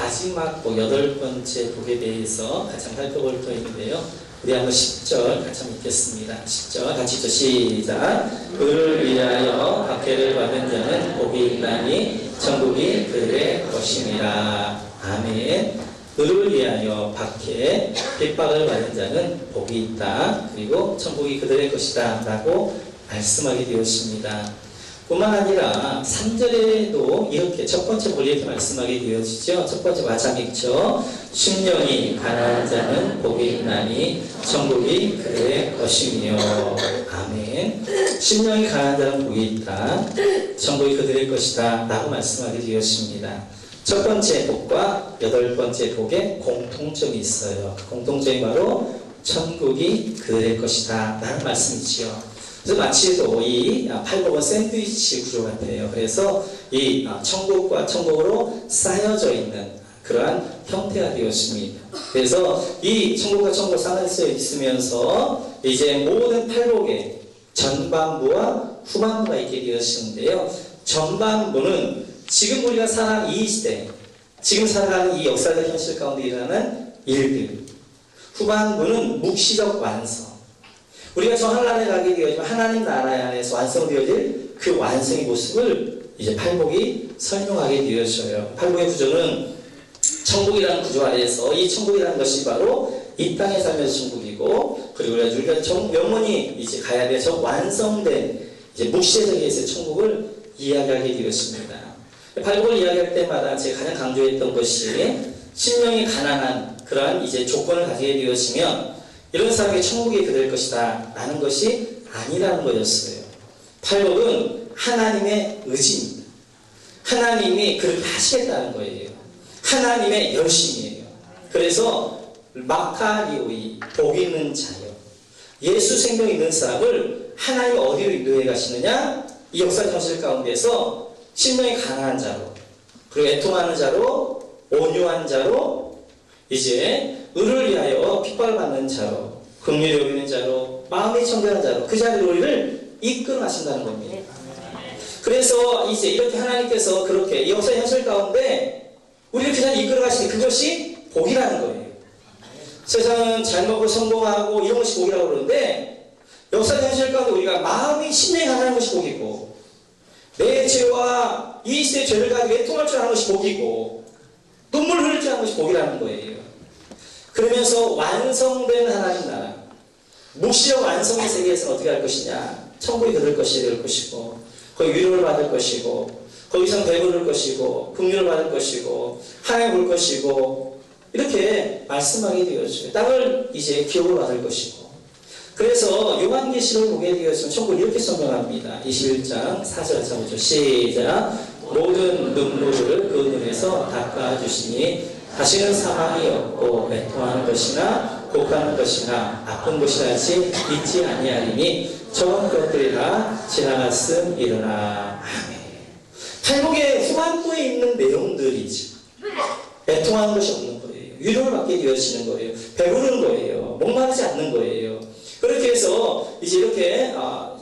마지막 여덟 번째 복에 대해서 같이 살펴볼 터인데요. 우리 한번 10절 같이 한번 읽겠습니다. 10절 같이 또 시작. 그를 위하여 박해를 받은 자는 복이 있나니 천국이 그들의 것임이라. 아멘. 그를 위하여 박해, 핍박을 받은 자는 복이 있다. 그리고 천국이 그들의 것이다. 라고 말씀하게 되었습니다. 뿐만 아니라 3절에도 이렇게 첫 번째 복 이렇게 말씀하게 되어지죠. 첫 번째 마참 읽죠. 심령이 가난한 자는 복이 있나니 천국이 그들의 것이며. 아멘. 심령이 가난한 자는 복이 있다. 천국이 그들의 것이다. 라고 말씀하게 되었습니다. 첫 번째 복과 여덟 번째 복에 공통점이 있어요. 그 공통점이 바로 천국이 그들의 것이다. 라는 말씀이지요. 그래서 마치도 이 팔복은 샌드위치 구조 같아요. 그래서 이 천국과 천국으로 쌓여져 있는 그러한 형태가 되었습니다. 그래서 이 천국과 천국 쌓여져 있으면서 이제 모든 팔복에 전반부와 후반부가 있게 되었는데요. 전반부는 지금 우리가 살아가는 이 시대, 지금 살아가는 이 역사적 현실 가운데 일어나는 일들. 후반부는 묵시적 완성. 우리가 저 하나님에 가게 되어지면 하나님 나라 안에서 완성되어질 그 완성의 모습을 이제 팔복이 설명하게 되어져요. 팔복의 구조는 천국이라는 구조 아래에서 이 천국이라는 것이 바로 이 땅에 살면서 천국이고, 그리고 우리가 영원히 이제 가야 될 저 완성된 이제 묵시적인 천국을 이야기하게 되었습니다. 팔복을 이야기할 때마다 제가 가장 강조했던 것이 심령이 가난한 그러한 이제 조건을 가지게 되었으면 이런 사람에게 천국이 그될 것이다 라는 것이 아니라는 거였어요. 팔복은 하나님의 의지입니다. 하나님이 그렇게 하시겠다는 거예요. 하나님의 열심이에요. 그래서 마카리오이 복 있는 자요. 예수 생명 있는 사람을 하나님이 어디로 인도해 가시느냐? 이 역사 현실 가운데서 심령이 가난한 자로, 그리고 애통하는 자로, 온유한 자로, 이제 의를 위하여 핍박을 받는 자로, 긍휼히 여기는 자로, 마음이 청결한 자로 그 자리로 우리를 이끌어 가신다는 겁니다. 그래서 이제 이렇게 하나님께서 그렇게 이 역사 현실 가운데 우리를 그 자리에 이끌어 가시니 그것이 복이라는 거예요. 세상은 잘 먹고 성공하고 이런 것이 복이라고 그러는데 역사 현실 가운데 우리가 마음이 심령이 가난한 것이 복이고, 내 죄와 이 시대의 죄를 가지고 애통할 줄 아는 것이 복이고, 눈물 흘릴 줄 아는 것이 복이라는 거예요. 그러면서 완성된 하나님 나라, 묵시적 완성의 세계에서는 어떻게 할 것이냐? 천국이 그들 것이 될 것이고, 거기 위로를 받을 것이고, 거기서 배부를 것이고, 긍휼을 받을 것이고, 하나님 볼 것이고, 이렇게 말씀하게 되었죠. 땅을 이제 기업으로 받을 것이고. 그래서 요한계시록을 보게 되었으면 천국을 이렇게 설명합니다. 21장 4절 보죠. 시작. 모든 눈물을 그 눈에서 닦아주시니 다시는 사망이 없고 애통하는 것이나 곡하는 것이나 아픈 것이나 하지 있지 아니하리니 처음 것들이라 지나갔음이로라. 아멘. 팔복의 후반부에 있는 내용들이죠. 애통하는 것이 없는 거예요. 위로를 받게 되어지는 거예요. 배부르는 거예요. 목마르지 않는 거예요. 그렇게 해서 이제 이렇게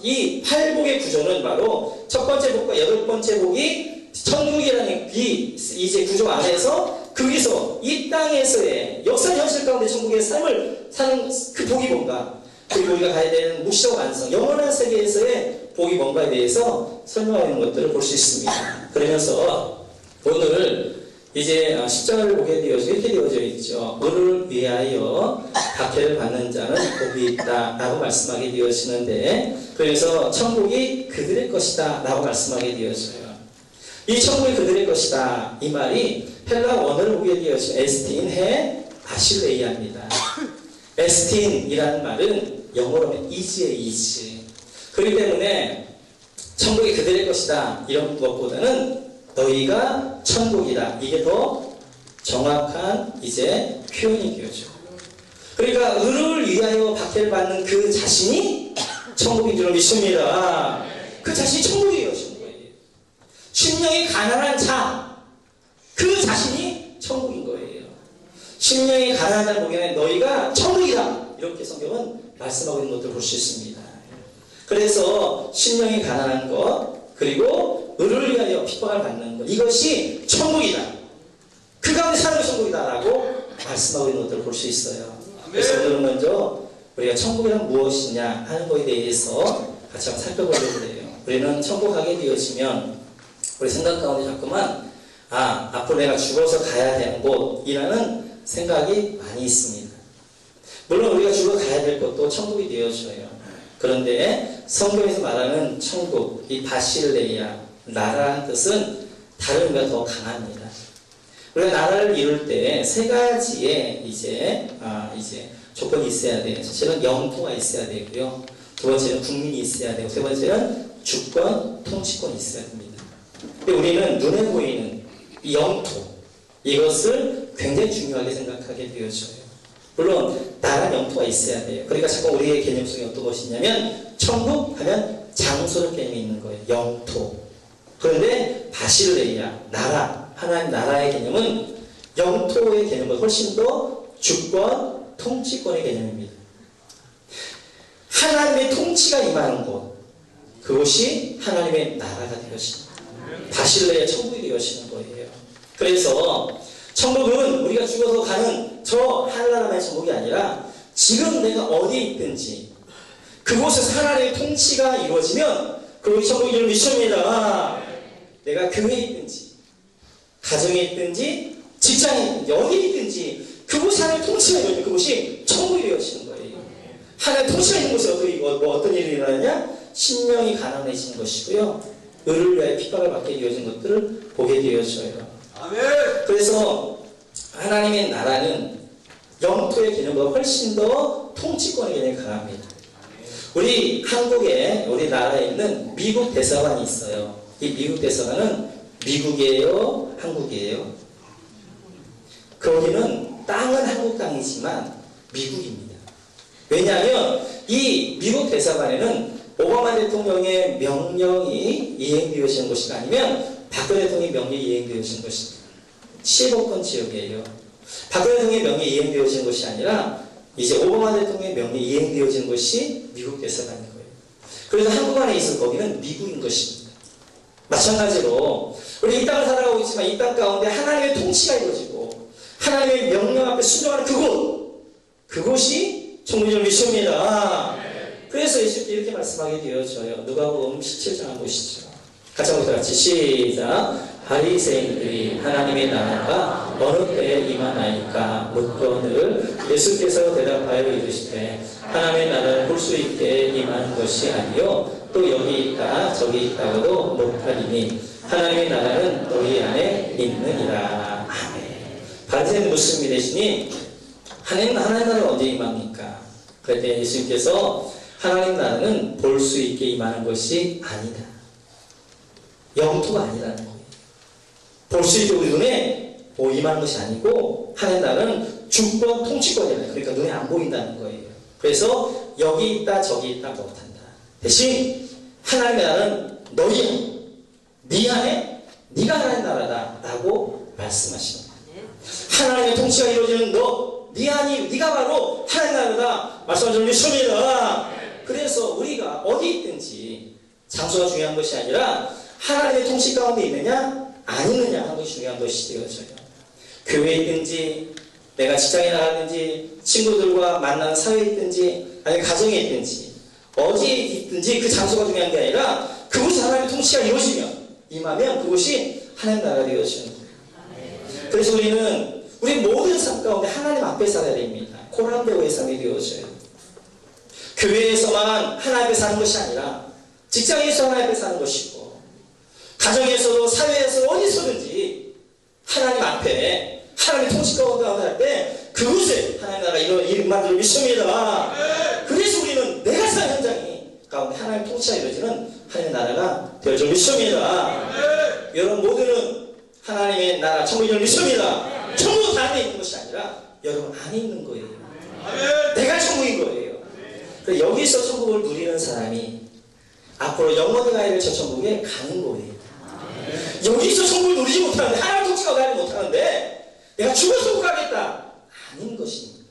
이 팔복의 구조는 바로 첫 번째 복과 여덟 번째 복이 천국이라는 이 이제 구조 안에서 거기서 이 땅에서의 역사 현실 가운데 천국의 삶을 사는 그 복이 뭔가, 그리고 우리가 가야 되는 묵시적 완성, 영원한 세계에서의 복이 뭔가에 대해서 설명하는 것들을 볼 수 있습니다. 그러면서 오늘 이제 10장을 보게 되어져 이렇게 되어져 있죠. 너를 위하여 박해를 받는 자는 복이 있다 라고 말씀하게 되어지는데, 그래서 천국이 그들의 것이다 라고 말씀하게 되어져요. 이 천국이 그들의 것이다, 이 말이 헬라 원어를 보게 되어지면 에스틴 해 바실레이아입니다. 에스틴이라는 말은 영어로 하면 이지의 이지. 그렇기 때문에 천국이 그들의 것이다 이런 것보다는 너희가 천국이다, 이게 더 정확한 이제 표현이 되어져. 그러니까 의를 위하여 박해를 받는 그 자신이 천국인 줄 믿습니다. 그 자신이 천국이에요. 심령이 가난한 자, 그 자신이 천국인 거예요. 심령이 가난한 보기에는 너희가 천국이다, 이렇게 성경은 말씀하고 있는 것들을 볼 수 있습니다. 그래서 심령이 가난한 것, 그리고 의를 위하여 핍박을 받는 것, 이것이 천국이다. 그가 가운데 사는 천국이다라고 말씀하고 있는 것들을 볼 수 있어요. 그래서 오늘은 먼저 우리가 천국이란 무엇이냐 하는 것에 대해서 같이 한번 살펴보려고 해요. 우리는 천국 가게 되어지면 우리 생각 가운데 자꾸만 앞으로 내가 죽어서 가야 되는 곳이라는 생각이 많이 있습니다. 물론 우리가 죽어 가야 될 곳도 천국이 되어져요. 그런데 성경에서 말하는 천국, 이 바실레야, 나라라는 뜻은 다른 의미가 더 강합니다. 우리가 나라를 이룰 때 세 가지의 이제 조건이 있어야 돼요. 첫째는 영토가 있어야 되고요. 두 번째는 국민이 있어야 되고, 세 번째는 주권, 통치권이 있어야 됩니다. 근데 우리는 눈에 보이는 이 영토, 이것을 굉장히 중요하게 생각하게 되어져요. 물론 나라 영토가 있어야 돼요. 그러니까 자꾸 우리의 개념 속에 어떤 것이 있냐면 천국 하면 장소를 개념이 있는 거예요. 영토. 그런데 바실레야, 나라, 하나님 나라의 개념은 영토의 개념보다 훨씬 더 주권, 통치권의 개념입니다. 하나님의 통치가 임하는 곳, 그곳이 하나님의 나라가 되어집니다. 바실레야 천국이 되어지는 거예요. 그래서 천국은 우리가 죽어서 가는 저 하늘나라의 천국이 아니라 지금 내가 어디에 있든지 그곳에서 하나님의 통치가 이루어지면 그곳이 천국이 이루는 미션입니다. 내가 교회에 있든지 가정에 있든지 직장에 있든지 어디에 있든지 그곳이 하나님의 통치가 이루어지면 그곳이 천국이 되어지는 거예요. 하나님의 통치가 있는 곳에 어떤 일이 일어나냐? 신령이 가난해지는 것이고요. 의를 위하여 핍박을 받게 되어진 것들을 보게 되어져요. 그래서 하나님의 나라는 영토의 개념보다 훨씬 더 통치권의 개념이 강합니다. 우리 한국에, 우리나라에 있는 미국 대사관이 있어요. 이 미국 대사관은 미국이에요? 한국이에요? 거기는 땅은 한국 땅이지만 미국입니다. 왜냐하면 이 미국 대사관에는 오바마 대통령의 명령이 이행되어지는 것이 아니면 박근혜 대통령의 명령이 이행되어지는 것입니다. 15권 지역이에요. 박근혜 대통령의 명령이 이행되어지는 것이 아니라 이제 오바마 대통령의 명령이 이행되어지는 것이 미국 대사관인 거예요. 그래서 한국 안에 있을 거기는 미국인 것입니다. 마찬가지로 우리 이 땅을 살아가고 있지만 이 땅 가운데 하나님의 통치가 이루어지고 하나님의 명령 앞에 순종하는 그곳이 천국의 미션입니다. 그래서 예수님께 이렇게 말씀하게 되어져요. 누가복음 17장 한번 보시죠. 같이 한번 같이 시작. 바리새인들이 하나님의 나라가 어느 때에 임하나이까 묻거늘 예수께서 대답하여 이르시되 하나님의 나라를 볼 수 있게 임하는 것이 아니요 또 여기 있다 저기 있다고도 못하리니 하나님의 나라는 너희 안에 있느니라. 아멘. 바리새인은 묻습니다. 예수님, 하나님 나라는 언제 임합니까? 그랬더니 예수님께서 하나님 나라는 볼 수 있게 임하는 것이 아니다. 영토가 아니라는 거예요. 볼 수 있게 우리 눈에 임하는 것이 아니고 하나님 나라는 주권, 통치권이다. 그러니까 눈에 안 보인다는 거예요. 그래서 여기 있다 저기 있다 못한다. 대신 하나님의 나라는 너희 네 안에 네가 하나님 나라다 라고 말씀하십니다. 하나님의 통치가 이루어지는 네 안이 네가 바로 하나님 나라다 말씀하시는 미션이다. 그래서 우리가 어디 있든지 장소가 중요한 것이 아니라 하나님의 통치 가운데 있느냐 안 있느냐 하는 것이 중요한 것이 되어져요. 교회에 있든지 내가 직장에 나가든지 친구들과 만나는 사회에 있든지 아니면 가정에 있든지 어디에 있든지 그 장소가 중요한 게 아니라 그곳에 하나님의 통치가 이루어지면 임하면 그곳이 하나님 나라가 되어지는 거예요. 그래서 우리 모든 삶 가운데 하나님 앞에 살아야 됩니다. 코란데오의 삶이 되어져요. 교회에서만 하나님 앞에 사는 것이 아니라 직장에서 하나님 앞에 사는 것이고 가정에서도 사회에서 어디서든지 하나님 앞에 하나님의 통치 가운데 할 때 그곳에 하나님 나라가 임하는 미션입니다. 그래서 우리는 내가 사는 현장이 가운데 하나님의 통치가 이루어지는 하나님의 나라가 되어줄 미션입니다. 여러분 모두는 하나님의 나라 천국이 미션입니다. 천국은 다른 데 있는 것이 아니라 여러분 안에 있는 거예요. 내가 천국인 거예요. 여기서 천국을 누리는 사람이 앞으로 영원히 가야 될 저 천국에 가는 거예요. 여기서 천국을 누리지 못하는데 하나님 통치가 가지 못하는데 내가 죽어서 천국 가겠다 아닌 것입니다.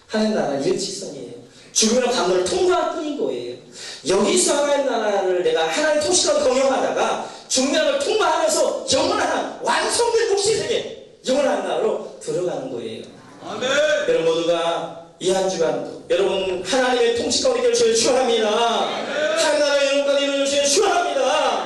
하나님 나라는 이런 직선이에요. 죽음이나 관문을 통과할 뿐인 거예요. 여기서 하나님 나라를 내가 하나님 통치가 경영하다가 죽음이라는 걸 통과하면서 영원한 완성된 복시 세계 영원한 나라로 들어가는 거예요. 아멘. 여러분 모두가 이 한 주간도 여러분 하나님의 통치 가운데 계시길 축원합니다. 하나님 나라의 영광까지 이루어지길 축원합니다.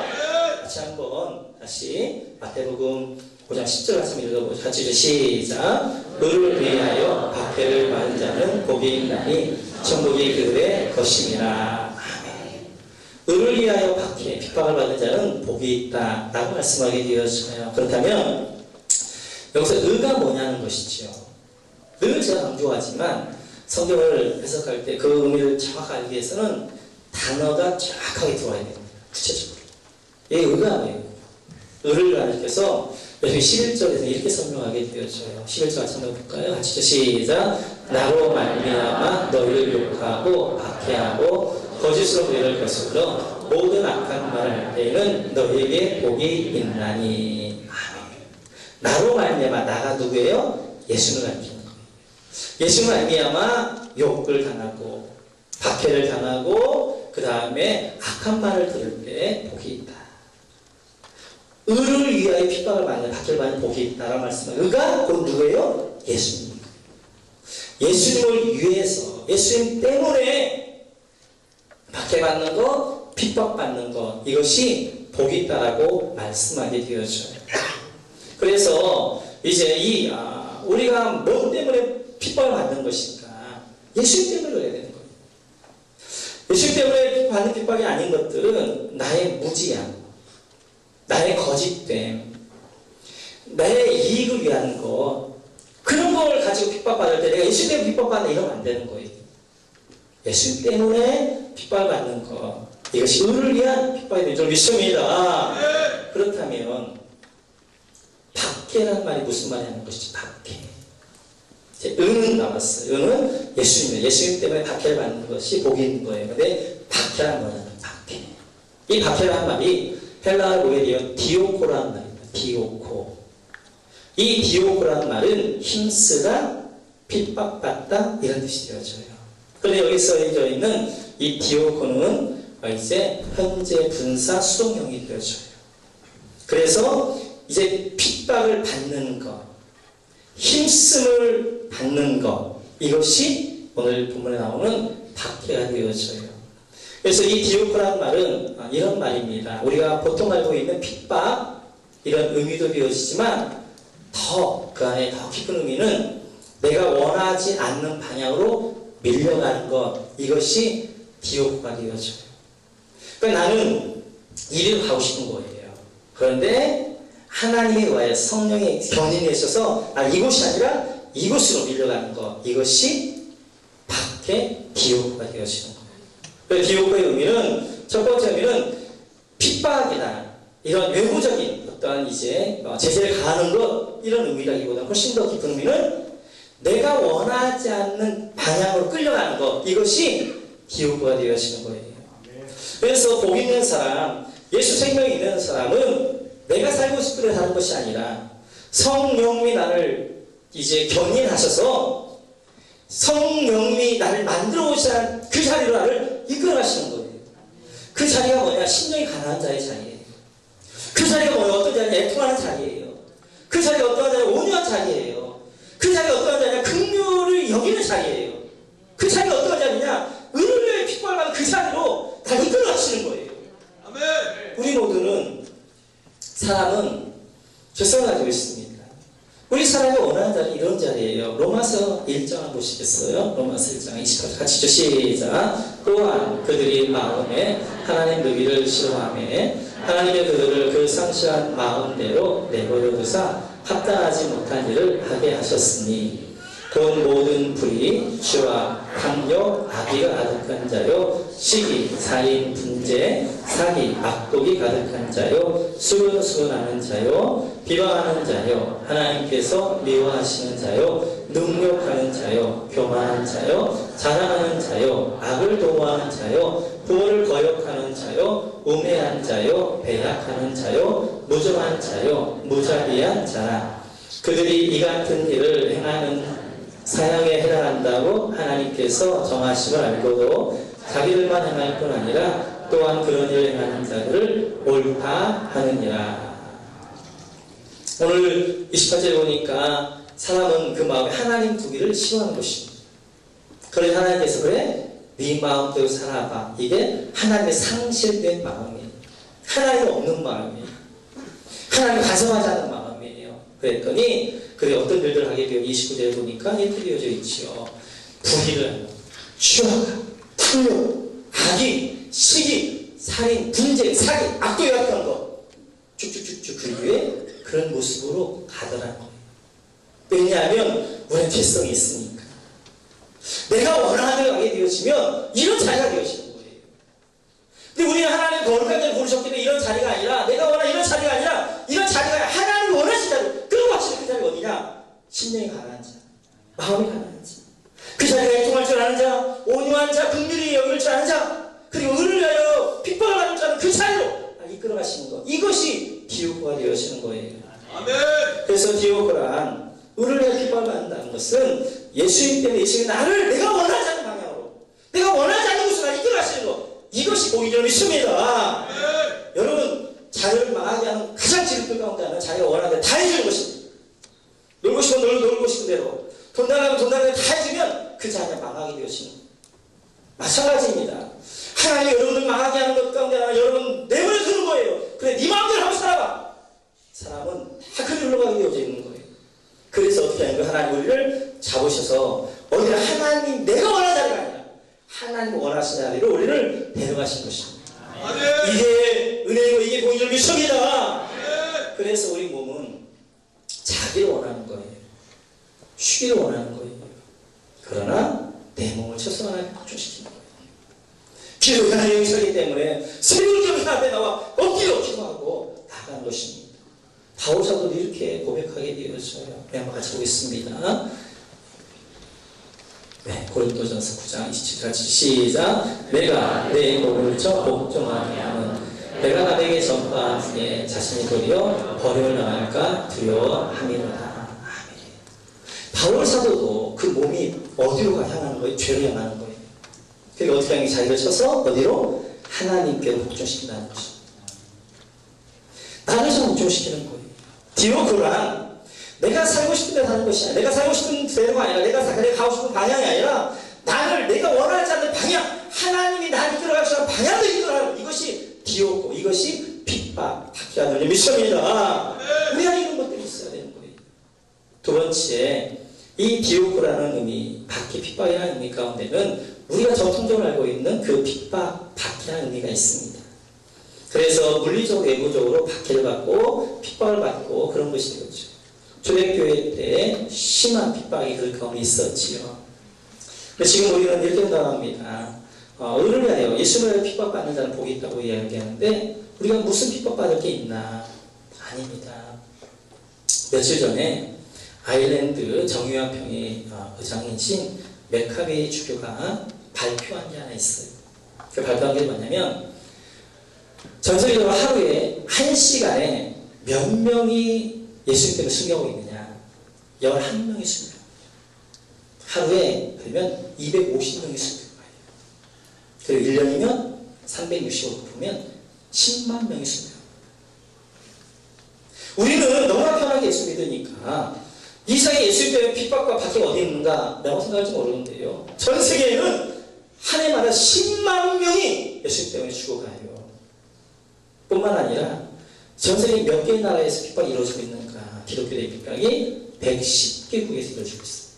같이 한번 다시 마태복음 5장 10절 말씀 읽어보죠. 같이 시작. 너를 위하여 박해를 받은 자는 복이 있나니 천국이 그들의 것임이라. 아멘. 너를 위하여 박해, 핍박을 받은 자는 복이 있다 라고 말씀하게 되었어요. 그렇다면 여기서 의가 뭐냐는 것이죠. 늘 제가 강조하지만 성경을 해석할 때 그 의미를 정확하게 알기 위해서는 단어가 정확하게 들어와야 됩니다. 구체적으로. 이 의가 뭐예요? 의를 가르쳐서 여기 11절에서 이렇게 설명하게 되어져요. 11절 같이 한번 볼까요? 같이 시작. 나로 말미암아 너희를 욕하고 박해하고 거짓으로 너희를 거슬러 모든 악한 말을 할 때에는 너희에게 복이 있나니. 아멘. 나로 말미암아, 나가 누구예요? 예수를 가르치는 거예요. 예수를 말미암아 욕을 당하고 박해를 당하고 그 다음에 악한 말을 들을 때 복이 있다. 의를 위하여 핍박을 받는, 박해를 받는 복이 있다라는 말씀은, 의가 곧 누구예요? 예수님. 예수님을 위해서, 예수님 때문에 박해받는 것, 핍박받는 것, 이것이 복이 있다라고 말씀하게 되어져요. 그래서 이제 우리가 뭐 때문에 핍박을 받는 것인가? 예수님 때문에 그래야 되는 거예요. 예수님 때문에 받는 핍박이 아닌 것들은 나의 무지함, 나의 거짓됨, 나의 이익을 위한 것, 그런 걸 가지고 핍박받을 때 내가 예수님 때문에 핍박받는다 이러면 안 되는 거예요. 예수님 때문에 핍박받는 것, 이것이 의를 위한 핍박이 되는 줄 믿습니다. 그렇다면 박해라는 말이 무슨 말이 하는 것이지? 박해. 의는 남았어요. 의는 예수님이에요. 예수님 때문에 박해를 받는 것이 복이 있는 거예요. 근데 박해란 뭐냐면 박해. 이 박해라는 말이 헬라어로 오히려 디오코라는 말입니다. 디오코. 이 디오코라는 말은 힘쓰다, 핍박받다 이런 뜻이 되어져요. 그런데 여기 써져 있는 이 디오코는 이제 현재 분사 수동형이 되어져요. 그래서 이제 핍박을 받는 것, 힘씀을 받는 것, 이것이 오늘 본문에 나오는 박해가 되어져요. 그래서 이 디오코라는 말은 이런 말입니다. 우리가 보통 알고 있는 핍박, 이런 의미도 되어지지만 더 그 안에 더 깊은 의미는 내가 원하지 않는 방향으로 밀려가는 것, 이것이 디오코가 되어져요. 그러니까 나는 이리로 가고 싶은 거예요. 그런데 하나님에 의하여 성령의 견인에 있어서 이곳이 아니라 이곳으로 밀려가는 것, 이것이 박해, 디오코가 되어지는 거예요. 그래서 디오코의 의미는, 첫 번째 의미는 핍박이다, 이런 외부적인 어떤 이제 제재를 가하는 것, 이런 의미라기보다 훨씬 더 깊은 의미는 내가 원하지 않는 방향으로 끌려가는 것, 이것이 디오코가 되어지는 거예요. 그래서 복 있는 사람, 예수 생명이 있는 사람은 내가 살고 싶은 데 사는 것이 아니라 성령이 나를 이제 견인하셔서 성령이 나를 만들어 오시는 그 자리로 나를 이끌어 가시는 거예요. 그 자리가 뭐냐? 심령이 가난한 자의 자리예요. 그 자리가 뭐냐? 어떤 자리냐? 애통하는 자리예요. 그 자리가 어떤 자리냐? 온유한 자리예요. 그 자리가 어떤 자리냐? 긍휼을 여기는 자리예요. 그 자리가 어떤 자리냐? 의를 위해 핍박을 받는 그 자리로 다 이끌어 가시는 거예요. 아멘. 우리 모두는, 사람은 죄성을 가지고 있습니다. 우리 사람이 원하는 자리는 이런 자리예요. 로마서 1장 한번 보시겠어요? 로마서 1장 28절 같이 시작. 또한 그들이 마음에 하나님 의를 싫어하며 하나님의 그들을 그 상실한 마음대로 내버려 두사 합당하지 못한 일을 하게 하셨으니 곧 모든 불의, 죄와 탐욕, 악의가 가득한 자요, 시기, 살인, 분재, 사기, 악독이 가득한 자요, 수근수근하는 자요, 비방하는 자요, 하나님께서 미워하시는 자요, 능욕하는 자요, 교만한 자요, 자랑하는 자요, 악을 도모하는 자요, 부모를 거역하는 자요, 우매한 자요, 배약하는 자요, 무정한 자요, 무자비한 자라. 그들이 이 같은 일을 행하는 사형에 해당한다고 하나님께서 정하심을 알고도 자기들만 행할 뿐 아니라 또한 그런 일을 행하는 자들을 옳다 하느니라. 오늘 28절에 보니까 사람은 그 마음에 하나님 두기를 싫어하는 것입니다. 그래서 하나님께서 그래 네 마음대로 살아봐. 이게 하나님의 상실된 마음이에요. 하나님 없는 마음이에요. 하나님 가정하지 않는 마음이에요. 그랬더니 그래 어떤 일들을 하게 되어 29절에 보니까 이렇게 되어져 있죠. 불의를 추악, 탐욕, 악의, 시기, 살인, 분쟁, 사기, 악도 같은 거 쭉쭉쭉쭉 그 위에 그런 모습으로 가더라는 거예요. 왜냐하면 우리는 죄성이 있으니까. 내가 원하는 대로 하게 되어지면 이런 자리가 되어지는 거예요. 근데 우리는 하나님 거룩한 자를 고르셨기 때문에 이런 자리가 아니라 내가 원하는 이런 자리가 아니라 이런 자리가 하나님이 원하신 자리. 그리고 확실히 그 자리가 어디냐? 심령이 가난한 자, 마음이 가난한 자, 그 자리가 애통할 줄 아는 자, 온유한 자, 긍휼히 여길 줄 아는 자, 그리고 의를 위하여 핍박을 받을 줄 아는 그 자리로 이끌어 가시는 것. 이것이 디오코가 되어지는 거예요. 아멘. 그래서 디오코란 의를 위하여 핍박을 받는다는 것은 예수님 때문에 예수님이 나를 내가 원하지 않는 방향으로 내가 원하지 않는 곳으로 이끌어 가시는 것. 이것이 복이라고 믿습니다. 여러분 자녀를 망하게 하는 가장 지름길 가운데 하나는 자기가 원하는 대로 다 해주는 것입니다. 놀고 싶으면 놀고 싶은 대로 돈 달라면 돈 달라면 다 해주면 그 자녀가 망하게 되어지는 것. 마찬가지입니다. 하나님이 여러분을 망하게 하는 것 가운데 하나 여러분 내버려 두는 거예요. 그래 네 마음대로 한번 살아봐. 사람은 다 그리 흘러가게 되어져 있는 거예요. 그래서 어떻게 하는 거예요? 하나님 우리를 잡으셔서 어디를 하나님 내가 원하는 자리가 아니라 하나님 원하시는 자리로 우리를 데려가신 것입니다. 이게 은혜이고 이게 공의를 미sob니다. 그래서 우리 몸은 자기를 원하는 거예요. 쉬기를 원하는 거예요. 그러나 내 몸을 최소 하나님 박종시키는 거예요. 기도가 하나님의 용서이기 때문에 새로운 앞에 나와 엎드려 기도하고 나가는 것입니다. 바울 사도도 이렇게 고백하게 되어져요. 네, 한번 같이 보겠습니다. 네, 고린도전서 9장 27절 같이 시작. 내가 내 몸을 저 복종하게 하는 내가 남에게 전파하기에 자신이 도리어 버려 나갈까 두려워함이로다. 아멘. 바울 사도도 그 몸이 어디로 향하는 거예요? 죄로 향하는 거예요. 그러니까 어떻게 하는 게 자기를 쳐서 어디로? 하나님께로 복종시킨다는 것입니다. 나를 좀 복종시키는 거예요. 디오코란 내가 살고 싶은 데 사는 것이 아니라 내가 살고 싶은 데가 아니라 내가 가고 싶은 방향이 아니라 나를 내가 원하지 않는 방향 하나님이 나를 이끌어가시는 방향을 이끌어가는 이것이 디오코 이것이 핍박 받지 않는 미션입니다. 우리가 이런 것들이 있어야 되는 거예요. 두 번째 이 디오코라는 의미 받기 핍박이라는 의미 가운데는 우리가 전통적으로 알고 있는 그 핍박 받기라는 의미가 있습니다. 그래서 물리적으로 외부적으로 박해를 받고 핍박을 받고 그런 것이 되었죠. 초대교회 때 심한 핍박이 그 가운데 있었지요. 지금 우리는 이렇게 생각합니다. 의를 위하여 예수를 위하여 핍박받는 자는 복이 있다고 이야기하는데 우리가 무슨 핍박받을 게 있나? 아닙니다. 며칠 전에 아일랜드 정유학평의 의장이신 메카베이 주교가 발표한 게 하나 있어요. 그 발표한 게 뭐냐면 전 세계적으로 하루에 1시간에 몇 명이 예수님 때문에 순교하고 있느냐? 11명이 순교. 하루에 그러면 250명이 순교해요. 그리고 1년이면 365일 보면 10만 명이 순교. 우리는 너무나 편하게 예수 믿으니까 이 세상에 예수님 때문에 핍박과 박해가 어디 있는가? 라고 생각할지 모르는데요. 전 세계에는 한 해마다 10만 명이 예수님 때문에 죽어가요. 뿐만 아니라 전 세계 몇 개의 나라에서 핍박이 이루어지고 있는가? 기독교의 핍박이 110개국에서 이루어지고 있습니다.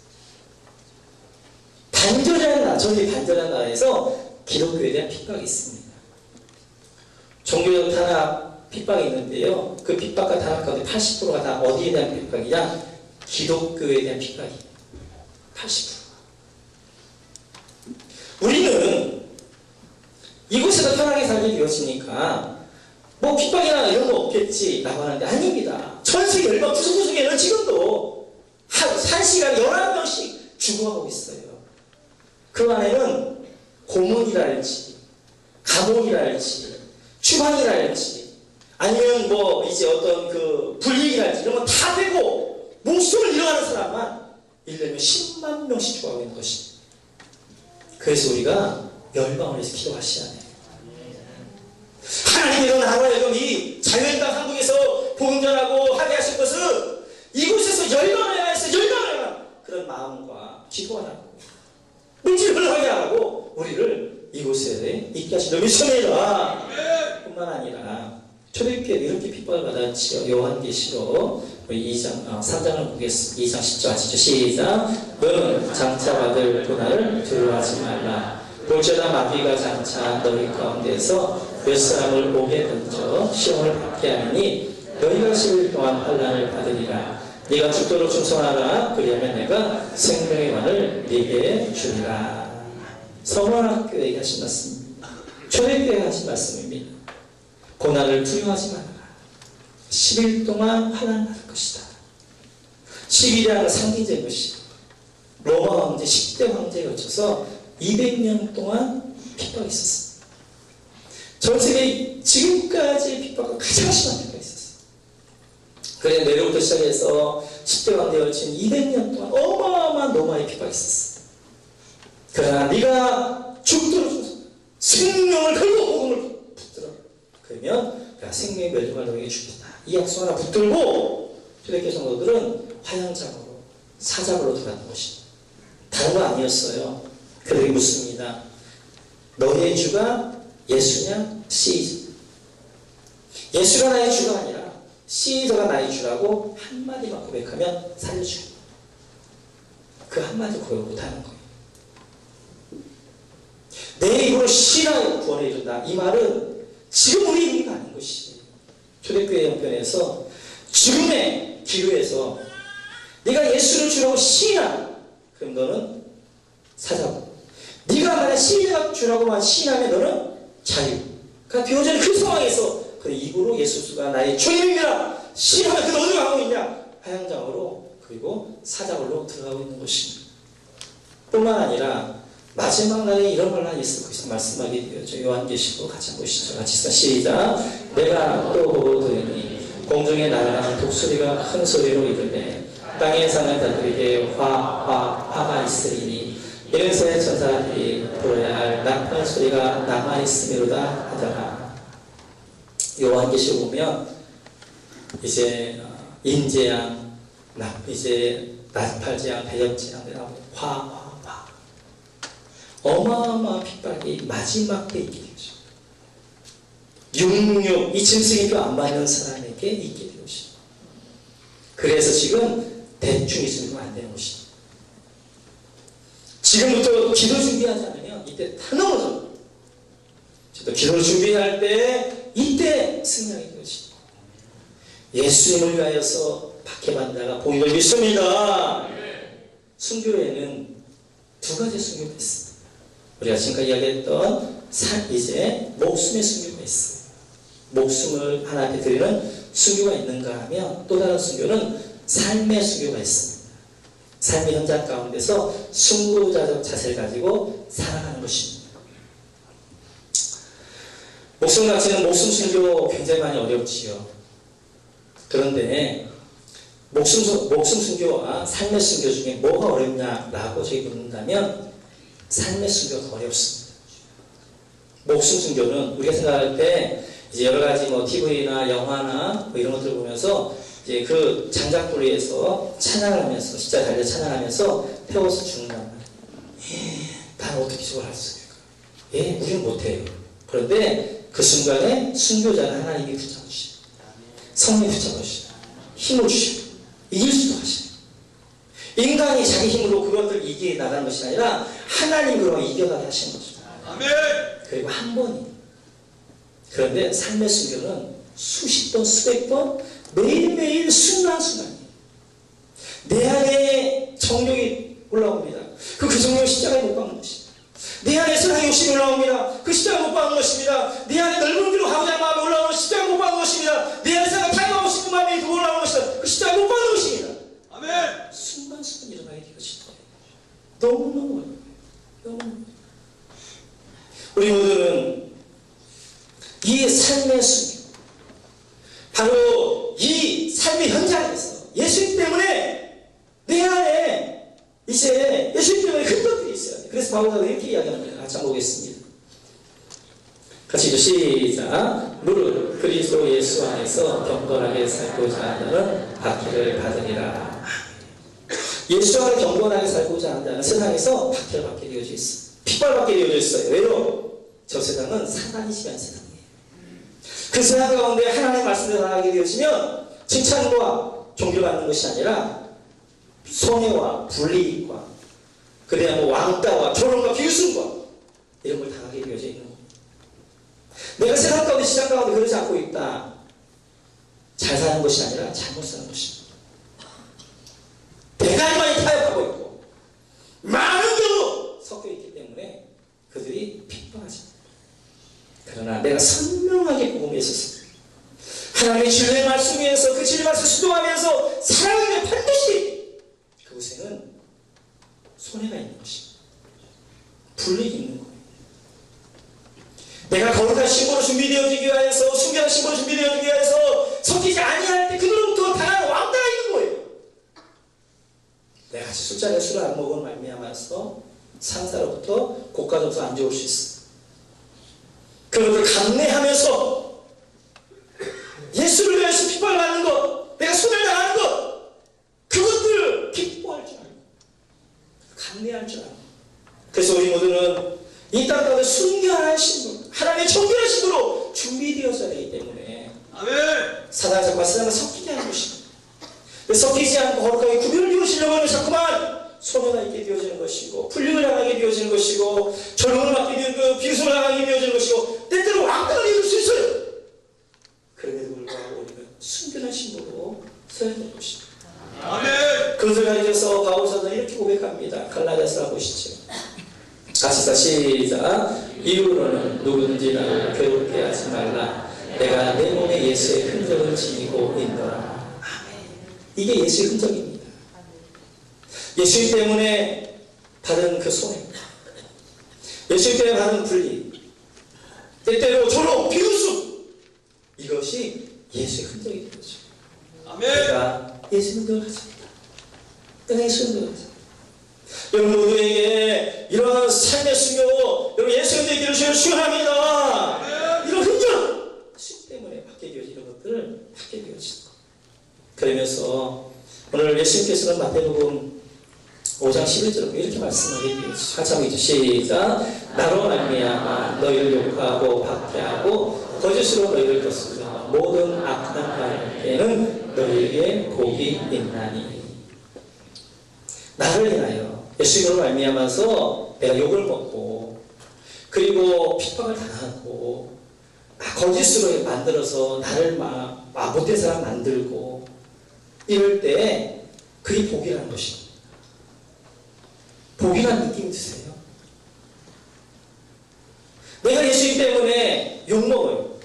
반절한 나라, 전 세계 반절한 나라에서 기독교에 대한 핍박이 있습니다. 종교적 탄압 핍박이 있는데요. 그 핍박과 탄압 가운데 80%가 다 어디에 대한 핍박이냐? 기독교에 대한 핍박이에요. 80%. 우리는 이곳에서 편하게 살게 되었으니까 뭐 핍박이나 이런 거 없겠지라고 하는데 아닙니다. 전 세계 얼마 구석구석에는 지금도 한 시간에 11명씩 죽어가고 있어요. 그 안에는 고문이랄지 감옥이랄지 추방이랄지 아니면 뭐 이제 어떤 그 불이익이랄지 이런 거 다 되고 목숨을 잃어가는 사람만 1년에 10만 명씩 죽어가고 있는 것입니다. 그래서 우리가 열방을 해서 기도하셔야 돼요. 하나님께서 나라에서 이 자유의 땅 한국에서 복음 전하고 하게 하신 것은 이곳에서 열방해야 해서 열방해야 그런 마음과 기도하라고 문제를 흘러가게 하라고 우리를 이곳에 있게 하신 믿습니다. 뿐만 아니라 초대교회 이렇게 핍박을 받았지요. 요한계시록 3장을 보겠습니다. 2장 10절 하시죠. 시작. 너는 장차 받을 고난을 두려워하지 말라. 볼지어다 마귀가 장차 너희 가운데서 몇 사람을 오게 던져 시험을 받게 하니 너희가 10일 동안 환난을 받으리라. 네가 죽도록 충성하라. 그리하면 내가 생명의 관을 네게 주리라. 서머학교에 하신 말씀입니다. 초대교회에 하신 말씀입니다. 고난을 두려워하지 말아라. 10일 동안 환난을 받을 것이다. 10일이라는 상징적인 것이 로마 황제 10대 황제에 거쳐서 200년 동안 핍박이 있었습니다. 전 세계 지금까지 핍박은 가장 심한 핍박이 있었어요. 그래 내로부터 시작해서 10대 황제에 걸친 200년 동안 어마어마한 로마의 핍박이 있었어요. 그러나 네가 죽도록 생명을 걸고 복음을 붙들어. 그러면 내가 생명의 멸류관을 너에게 주겠다. 이 약속 하나 붙들고 초대교회 성도들은 화양장으로 사자굴로 들어갔던 것입니다. 다른 거 아니었어요. 그들이 묻습니다. 너의 주가 예수냐? 시저. 예수가 나의 주가 아니라 시저가 나의 주라고 한마디만 고백하면 살려주겠다. 그 한마디 고백 못하는 거예요. 내 입으로 시라 구원해 준다. 이 말은 지금 우리 의미가 아닌 것이에요. 초대교회 형편에서 죽음의 기로에서 네가 예수를 주라고 시인하 그럼 너는 사자고 네가 만약 시인하 주라고만 시인하면 너는 자유. 그러니까 비오전 그 상황에서 그 입으로 예수가 나의 주님이라 시인하면 그 어디로 가고 있냐? 화양장으로 그리고 사자굴로 들어가고 있는 것입니다. 뿐만 아니라 마지막 날에 이런 걸 하나 예수께서 거기서 말씀하게 되었죠. 요한계시록 같이 한번 보시죠. 같이 시작. 내가 또 보고 들으니 공중에 날아가는 독수리가 큰 소리로 이르되 땅에 사는 자들에게 화가 있으리니 이런 새 천사들이 들어야 할 나팔 소리가 남아있음이로다 하더라. 요한계시록 보면 이제 인재양, 이제 나팔재앙, 배역재앙, 화 어마어마한 핍박이 마지막 때 있게 되죠. 66, 이 짐승이표 안 받는 사람에게 있게 되는 것입니다. 그래서 지금 대충 있으면 안 되는 것입니다. 지금부터 기도 준비하지 않으면 이때 다 넘어져. 기도를 준비할 때 이때 승리하게 되는 것입니다. 예수님을 위하여서 박해받는 자가 복인 걸 믿습니다. 순교에는 두 가지 순교가 있습니다. 우리가 지금까지 이야기했던 이제 목숨의 순교가 있어요. 목숨을 하나님께 드리는 순교가 있는가 하면 또 다른 순교는 삶의 순교가 있습니다. 삶의 현장 가운데서 순교자적 자세를 가지고 살아가는 것입니다. 목숨 가치는 목숨 순교 굉장히 많이 어렵지요. 그런데 목숨 순교와 삶의 순교 중에 뭐가 어렵냐라고 저희 묻는다면 삶의 순교가 더 어렵습니다. 목숨 순교는 우리가 생각할 때 이제 여러 가지 TV나 영화나 이런 것들을 보면서 이제 그 장작불리에서 찬양을 하면서 십자가 달려 찬양하면서 태워서 죽는단 말이에요. 나는 어떻게 저걸 할 수 있을까? 우리는 못해요. 그런데 그 순간에 순교자는 하나님이 붙잡으시고 성령이 붙잡으시고 힘을 주시고 이길 수도 하시고 인간이 자기 힘으로 그것을 이겨 나가는 것이 아니라 하나님 그로 이겨가게 하시는 것입니다. 아멘. 그리고 한 번이. 그런데 삶의 순교는 수십 번, 수백 번, 매일매일 순간순간이에요. 내 안에 정욕이 올라옵니다. 그 정욕이 십자가에 못 박는 것입니다. 내 안에 사랑의 욕심이 올라옵니다. 그 십자가에 못 박는 것입니다. 내 안에 넓은 길로 가고자 하는 마음이 올라오는 십자가에 못 박는 것입니다. 내 안에 사랑을 타협하고 싶은 마음이 올라오는 것입니다. 그 십자가에 못 박는 것입니다. 아멘. 순간순간 일어나게 되어진다. 너무너무 어려워요. 너무. 우리 모두는 이 삶의 순교, 바로 이 삶의 현장에서 예수님 때문에 내 안에 이제 예수님 때문에 큰 것들이 있어요. 그래서 바울가 이렇게 이야기합니다. 같이 한번 보겠습니다. 같이 같이 시작. 무릇 그리스도 예수 안에서 경건하게 살고자 하는 박해를 받으리라. 예수 안에 경건하게 살고자 한다는 세상에서 박해를 받게 되어져 있어. 핍박받게 되어져 있어요. 왜요? 저 세상은 사단이 지배한 세상이에요. 그 세상 가운데 하나님의 말씀을 나가게 되어지면 칭찬과 존경을 받는 것이 아니라 손해와 불이익과 그래야 왕따와 조롱과 비웃음과 이런 걸 당하게 되어져 있는 거예요. 내가 세상 가운데 시장 가운데 그러지 않고 있다. 잘 사는 것이 아니라 잘못 사는 것입니다. 대단히 타협하고 있고 많은 경우 섞여 있기 때문에 그들이 핍박하지. 그러나 내가 선명하게 복음에 있어서 하나님의 진리의 말씀 위에서 그 진리의 말씀을 수동하면서 살아가면 반드시 그곳에는 손해가 있는 것입니다. 불이익이 있는 거예요. 내가 거룩한 신부로 준비되어지기 위하여서 순결한 신부로 준비되어지기 위하여서 섞이지 아니할 때 그들로부터 당하는 왕따가 있는 거예요. 내가 술자리에 술을 안 먹은 말미암아서 상사로부터 고가점수 안 좋을 수 있어. 그것을 감내하면서 예수를 위해서 핍박을 받는 것, 내가 손을 당하는 것, 그것들을 기뻐할 줄 알고 감내할 줄 알고. 그래서 우리 모두는 이 땅 가운데 순결한 신부, 하나님의 정결한 신부로 준비되어져야 되기 때문에 아멘. 사단의 자꾸만 세상과 섞이게 하는 것입니다. 섞이지 않고 거룩하게 구별을 이루시려고 하면 자꾸만 손해가 있게 되어지는 것이고 불륜을 당하게 되어지는 것이고 조롱을 받게 되는 그 비웃음을 당하게 되어지는 것이고 때때로 왕따가 이룰 수 있어요. 그럼에도 불구하고 우리는 순결한 신부로 서야 될 것입니다. 아멘. 그것을 가리켜서 바울사도는 이렇게 고백합니다. 갈라디아서 보시죠. 같이 시작. 이후로는 누구든지 나를 괴롭게 하지 말라. 내가 내 몸에 예수의 흔적을 지니고 있노라. 이게 예수의 흔적입니다. 예수 때문에 받은 그 손해, 예수 때문에 받은 불리, 때때로 조롱, 비웃음, 이것이 예수의 흔적이 되죠. 아멘. 내가 예수 흔적을 가집니다. 내가 예수 흔적을 가집니다. 여러분 모두에게 이런 삶의 수요, 여러분 예수 흔적이 되는 수요를 축원합니다. 이런 흔적, 예수 때문에 받게 되어지는 것들을 받게 되어지는 것. 그러면서 오늘 예수님께서는 마태복음 5장 11절에 이렇게 말씀하게 되어지죠. 한참 이제 시작. 나로 말미암아 너희를 욕하고 박해하고 거짓으로 너희를 거스르며 모든 악한 말에는 너희에게 복이 있나니. 나를 인하여 예수님으로 말미암아서 내가 욕을 먹고 그리고 핍박을 당하고 거짓으로 만들어서 나를 막 못된 사람 만들고 이럴 때 그게 복이라는 것입니다. 복이라는 느낌이 드세요? 내가 예수님 때문에 욕먹어요.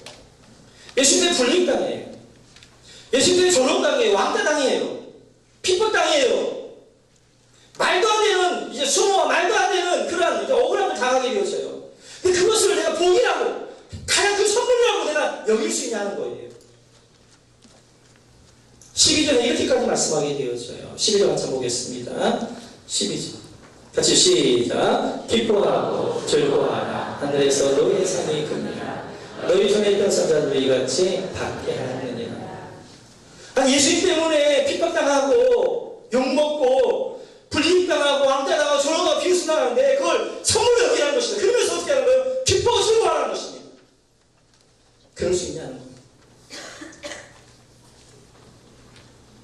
예수님 때문에 불림당해요. 예수님 때문에 조롱당해요. 왕따당해요. 핍박당해요. 말도 안 되는 이제 수모와 말도 안 되는 그런 이제 억울함을 당하게 되었어요. 근데 그것을 내가 복이라고 가장 큰 선물이라고 내가 여길 수 있냐는 거예요. 12절에 이렇게까지 말씀하게 되어져요. 12절 같이 보겠습니다. 12절 같이 시작. 기뻐하고 즐거워하라. 하늘에서 너희의 상이 큽니다. 너희 중에 있던 사자들이 같이 박해하느니라. 아니 예수님 때문에 핍박당하고 욕먹고 불이익당하고 왕따당하고 조롱하고 비웃음당하는데 그걸 선물로 여기라는 것입니다. 그러면서 어떻게 하는 거예요? 기뻐하고 즐거워하라는 것입니다. 그럴 수 있냐는 거예요.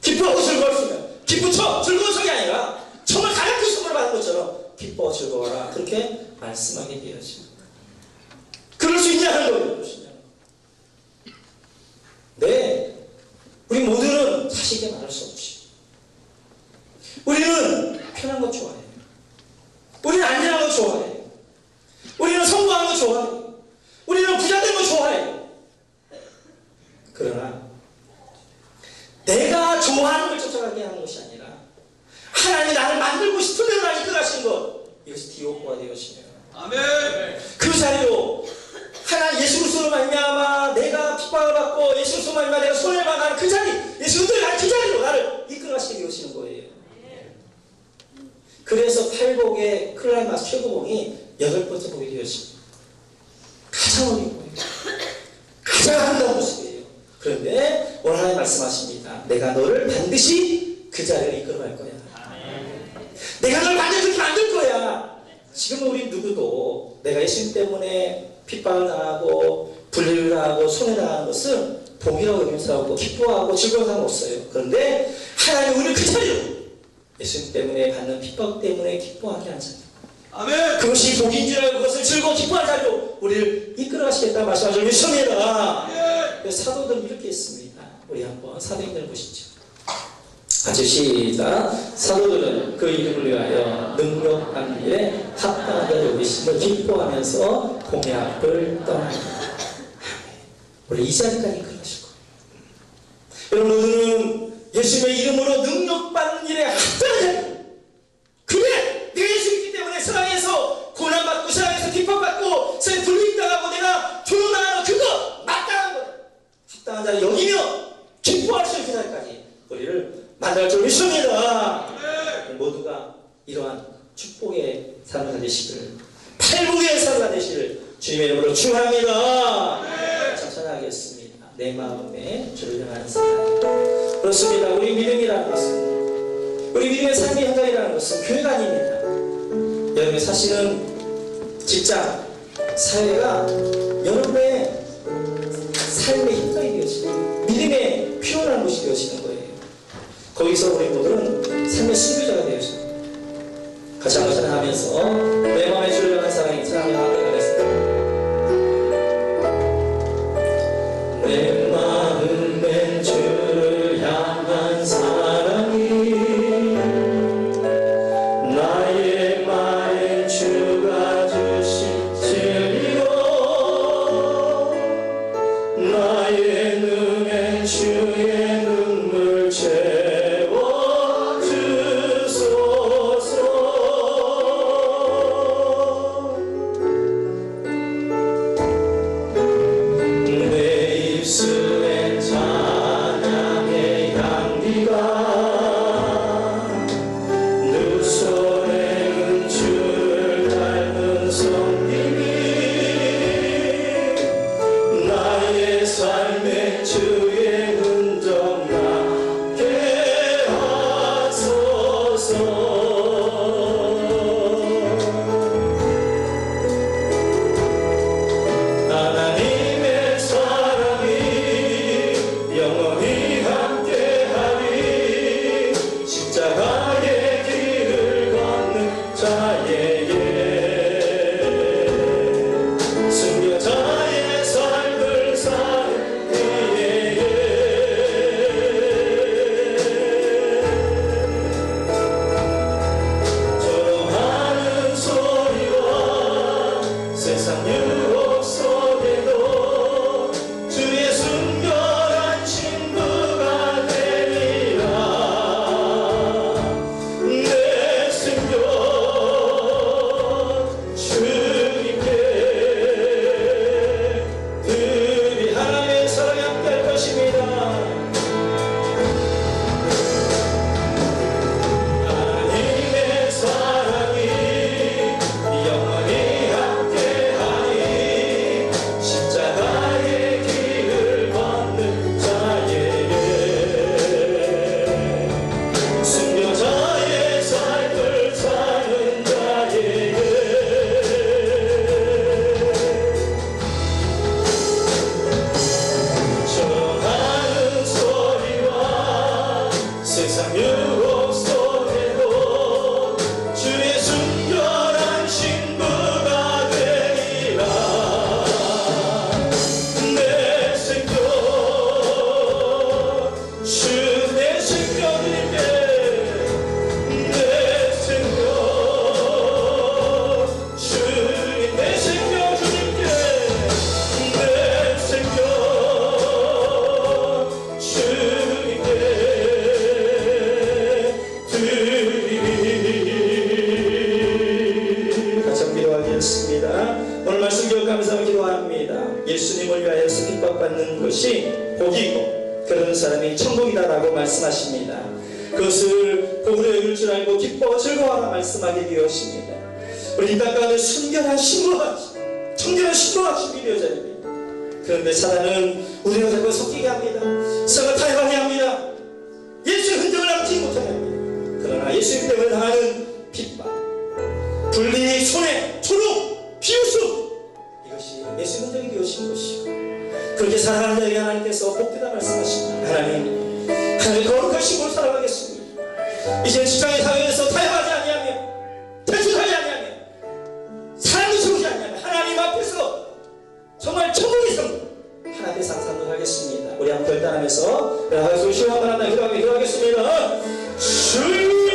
기뻐하고 즐거울 수 있냐? 기쁘죠? 즐거운 척이 아니라 정말 가장 큰 선물을 받은 것처럼 기뻐 즐거워라 그렇게 말씀하게 되어집니다. 그럴 수 있냐는 거예요. 네, 우리 모두는 자식에게 말할 수 없지. 우리는 편한 것 좋아해요. 우리는 안전한 것 좋아해요. 우리는 성공하는 것 좋아해요. 우리는 부자된 것 좋아해요. 그러나 내가 좋아하는 걸 쫓아가게 하는 것이 아니라 하나님이 나를 만들고 싶은 대로 나를 이끌어가시는 것, 이것이 디오코가 되어지네요. 아멘. 그 자리로 하나님 예수 그리스도로 말미암아 내가 핍박을 받고 예수 그리스도로 말미암아 내가 손해를 받는 그 자리, 예수 그리스도의 나를 그 자리로 나를 이끌어가시게 되어지는 거예요. 그래서 팔복의 클라이마스 최고봉이 8번째 복이 되어집니다. 가장 어린 복이에요. 말씀하십니다. 내가 너를 반드시 그 자리를 이끌어갈 거야. 내가 너를 반드시 그렇게 만들 거야. 지금 우리 누구도 내가 예수님 때문에 핍박을 당하고 불리를 당하고 손해당하는 것은 복이라고 여기면서 기뻐하고 즐거운 사람 없어요. 그런데 하나님은 우리를 그 자리로 예수님 때문에 받는 핍박 때문에 기뻐하게 하잖아요. 아멘. 그것이 복인 줄 알고 그것을 즐거워 기뻐하는 자리로 우리를 이끌어가시겠다 말씀하시는 믿습니다. 그래서 사도들은 이렇게 했습니다. 우리 한번 사도행전을 보시죠. 같이 시작. 사도들은 그 이름을 위하여 능력한 일에 합당한 자를 오리심을 기뻐하면서 공의 앞을 떠나니라. 원래 이 자리까지 이끌어가실 거예요. 여러분, 오늘은 예수님의 이름으로 능력받는 일에 합당한 자리. 그래! 내가 예수님이기 때문에 세상에서 고난받고 세상에서 기쁨받고 세상에 불림당하고 내가 조롱당하는 그거 마땅한 거다. 합당한 자를 여기며 기뻐할 수 있는 그 자리까지 우리를 만날 줄 믿습니다. 모두가 이러한 축복의 삶을 가지시기를, 팔복의 삶을 가지시기를 주님의 이름으로 축원합니다. 찬양하겠습니다. 내 마음에 주를 향하는 사랑. 그렇습니다. 우리 믿음이라는 것은, 우리 믿음의 삶의 현장이라는 것은 교회가 아닙니다. 여러분, 사실은 직장, 사회가 여러분의 삶의 현장이 되어지고 믿음의 표현하는 곳이 되어지는 거예요. 거기서 우리 모두는 삶의 순교자가 되어집니다. 같이 한번 찬양하면서 내 마음에 주를 향한 사랑이 나가겠습니다. 내 마음에 주를 향한 사랑이 나의 마음 주가 주신 진리요 나의 눈에 주의 눈물 채워 주소서. 내 입술엔 찬양의 향기가 두 손에는 주를 닮은 손님이 나의 삶에 주의 흔적 나게 하소서. 하나님의 사랑이 영원히 함께하리. 십자가의 길을 걷는 자에게 순교자의 삶을 사는 이에게 조롱하는 소리와 세상 유혹 속에도 주의 순결한 신부가 되리라. 내 생명 주님께 드리. 하나님의 사랑이 함께할 것입니다. 하나님의 사랑이 영원히 함께하리. 십자가의 길을 걷는 자에게 순교자의 삶을 사는 자에게 조롱하는 소리와 세상 유혹 속에도 주의 순결한 신부가 되리라. 내 생명 내 생명 주님께 내 생명 주님 내 생명 주님께 내 생명 주님께 드리리. 같이 한번 기도하겠습니다. 오늘 말씀 기억하면서 기도합니다. 예수님을 위하여서 핍박받는 것이 복이고 그런 사람이 천국이다라고 말씀하십니다. 그것을 복으로 여길 줄 알고 기뻐 즐거워하라 말씀하게 되었습니다. 우리 이 땅 가운데 순결한 신부가, 청결한 신부가 준비되어져야 됩니다. 그런데 사단은 우리가 자꾸 섞이게 합니다. 서로 타협하게 합니다. 예수의 흔적을 남지 못하게 합니다. 그러나 예수의 흔적을 당하는 핍박, 분리, 손해, 초록, 비웃음, 이것이 예수의 흔적이 되어진 것이고, 그렇게 살아가는 자에게 하나님께서 복되다 말씀하십니다. 하나님 거룩하신 곳 살아가겠습니다. 이제 직장의 사회에서 타협하지 아니하며 대충하지 아니하며 사람이 세우지 아니하며 하나님 앞에서 정말 천국의 성 하나님의 상상을 하겠습니다. 우리 한번 결단하면서 나가서 시원한 하나 기도하겠습니다. 주여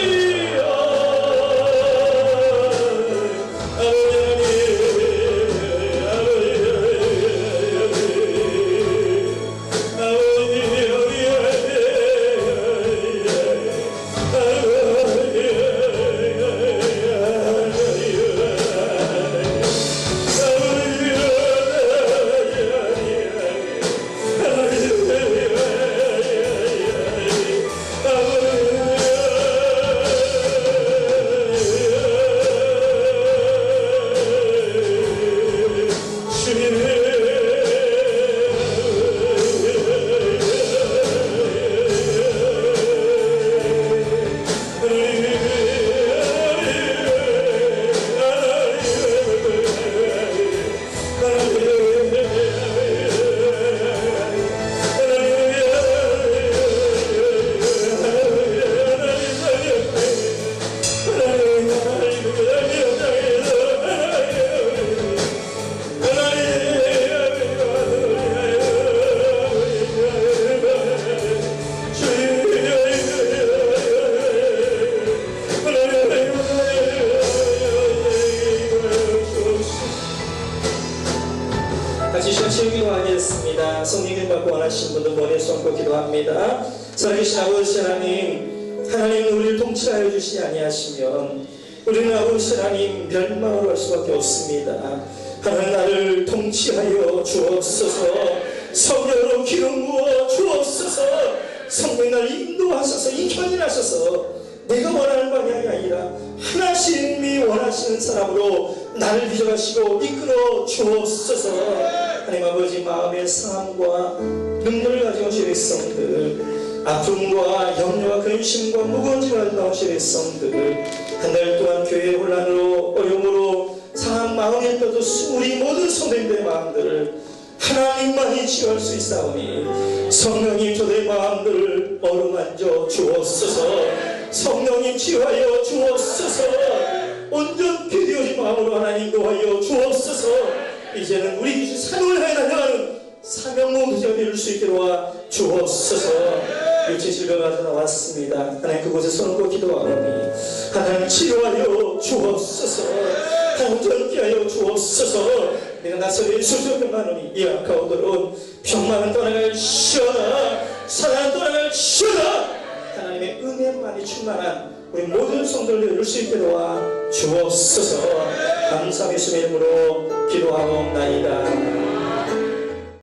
같이 전체 기도하겠습니다. 성령을 받고 원하시는 분들 머리에 손고 기도합니다. 살아계신 아버지 하나님, 하나님은 우리를 통치하여 주시지 아니하시면 우리는 아버지 하나님 멸망을 할 수밖에 없습니다. 하나님 나를 통치하여 주옵소서. 성령으로 기름 부어 주옵소서. 성령 나를 인도하소서. 인천이 나셔서 내가 원하는 방향이 아니라 하나님이 원하시는 사람으로 나를 빚어가시고 이끌어 주옵소서. 하나님 아버지 마음의 상함과 눈물을 가지고 오신 백성들, 아픔과 염려와 근심과 무거운 짐을 가지고 나오신 백성들, 한 달 동안 교회의 혼란으로 어려움으로 상한 마음에 떠도 우리 모든 성도님들의 마음들을 하나님만이 치유할 수 있사오니 성령님 저들의 마음들을 어루만져 주옵소서. 성령님 치유하여 주옵소서. 온전히 되어진 마음으로 하나님 도하여 주옵소서. 이제는 우리 사명을 하여 달려가는 사명몽주가 될 수 있게 도와 주옵소서. 육체 질병 가져 나왔습니다. 하나님 그곳에 손을 기도하오니 하나님 치료하여 주옵소서. 온전히 하여 주옵소서. 내가 나서리 수술병하노니 이 아까우도록 병만은 떠나갈 시어다. 사랑은 떠나갈 시어다. 하나님의 은혜만이 충만한 우리 모든 성도를 이룰 수 있게 도와 주옵소서. 감사의 이름으로 기도하옵나이다.